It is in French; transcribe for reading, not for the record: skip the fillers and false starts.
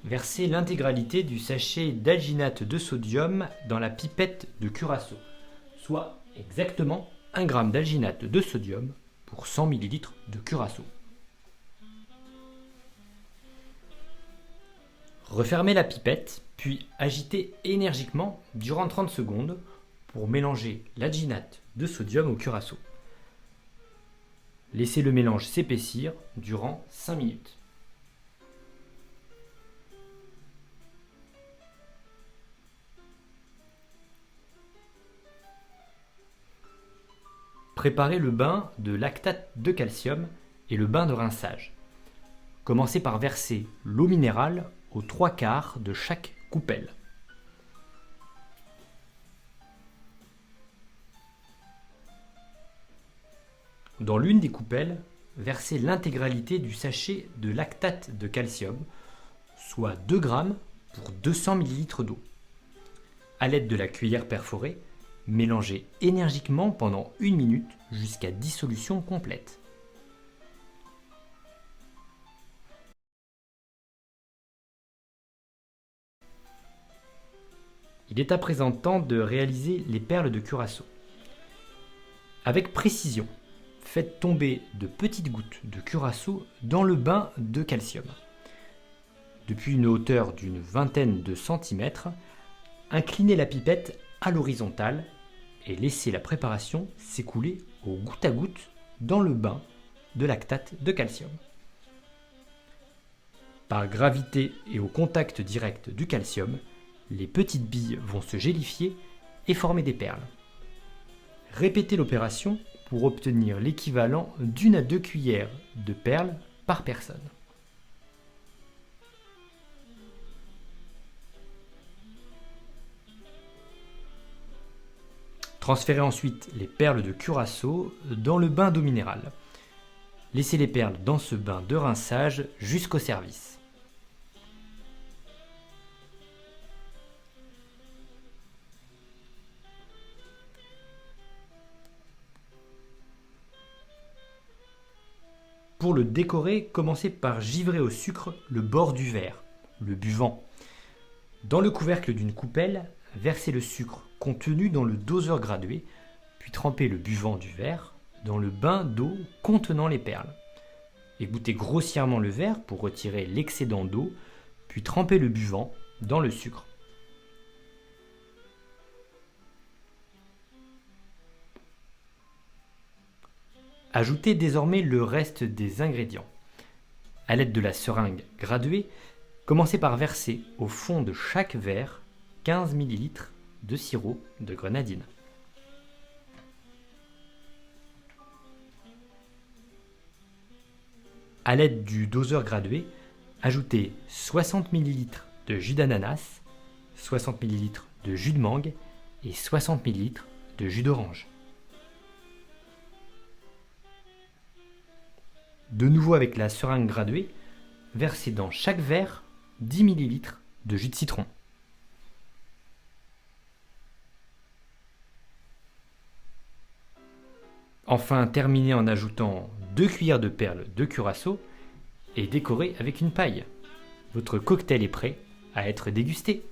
Versez l'intégralité du sachet d'alginate de sodium dans la pipette de curaçao, soit exactement 1 g d'alginate de sodium pour 100 ml de curaçao. Refermez la pipette, puis agitez énergiquement durant 30 secondes pour mélanger l'alginate de sodium au curaçao. Laissez le mélange s'épaissir durant 5 minutes. Préparez le bain de lactate de calcium et le bain de rinçage. Commencez par verser l'eau minérale aux 3/4 de chaque coupelle. Dans l'une des coupelles, versez l'intégralité du sachet de lactate de calcium, soit 2 g pour 200 ml d'eau. À l'aide de la cuillère perforée, mélangez énergiquement pendant 1 minute jusqu'à dissolution complète. Il est à présent temps de réaliser les perles de curaçao. Avec précision, faites tomber de petites gouttes de curaçao dans le bain de calcium. Depuis une hauteur d'une vingtaine de centimètres, inclinez la pipette à l'horizontale et laissez la préparation s'écouler au goutte à goutte dans le bain de lactate de calcium. Par gravité et au contact direct du calcium, les petites billes vont se gélifier et former des perles. Répétez l'opération pour obtenir l'équivalent d'1 à 2 cuillères de perles par personne. Transférez ensuite les perles de curaçao dans le bain d'eau minérale. Laissez les perles dans ce bain de rinçage jusqu'au service. Pour le décorer, commencez par givrer au sucre le bord du verre, le buvant. Dans le couvercle d'une coupelle, versez le sucre contenu dans le doseur gradué, puis trempez le buvant du verre dans le bain d'eau contenant les perles. Égouttez grossièrement le verre pour retirer l'excédent d'eau, puis trempez le buvant dans le sucre. Ajoutez désormais le reste des ingrédients. À l'aide de la seringue graduée, commencez par verser au fond de chaque verre 15 ml de sirop de grenadine. À l'aide du doseur gradué, ajoutez 60 ml de jus d'ananas, 60 ml de jus de mangue et 60 ml de jus d'orange. De nouveau avec la seringue graduée, versez dans chaque verre 10 ml de jus de citron. Enfin, terminez en ajoutant 2 cuillères de perles de curaçao et décorez avec une paille. Votre cocktail est prêt à être dégusté.